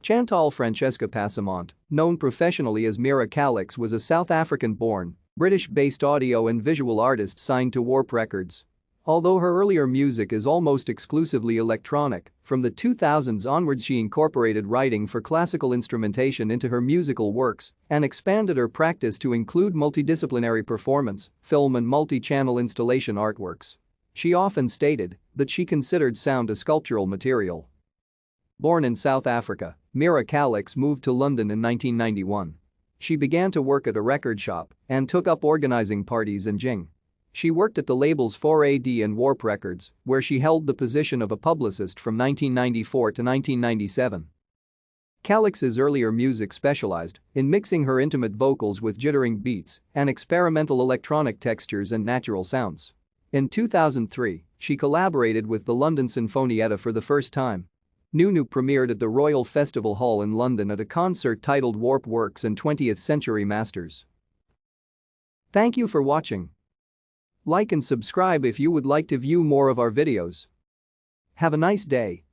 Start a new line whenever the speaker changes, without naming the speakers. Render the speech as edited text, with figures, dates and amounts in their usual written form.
Chantal Francesca Passamonte, known professionally as Mira Calix, was a South African-born, British-based audio and visual artist signed to Warp Records. Although her earlier music is almost exclusively electronic, from the 2000s onwards she incorporated writing for classical instrumentation into her musical works and expanded her practice to include multidisciplinary performance, film and multi-channel installation artworks. She often stated that she considered sound a sculptural material. Born in South Africa, Mira Calix moved to London in 1991. She began to work at a record shop and took up organizing parties in Jing. She worked at the labels 4AD and Warp Records, where she held the position of a publicist from 1994 to 1997. Calix's earlier music specialized in mixing her intimate vocals with jittering beats and experimental electronic textures and natural sounds. In 2003, she collaborated with the London Sinfonietta for the first time. Nunu premiered at the Royal Festival Hall in London at a concert titled Warp Works and 20th Century Masters. Thank you for watching. Like and subscribe if you would like to view more of our videos. Have a nice day.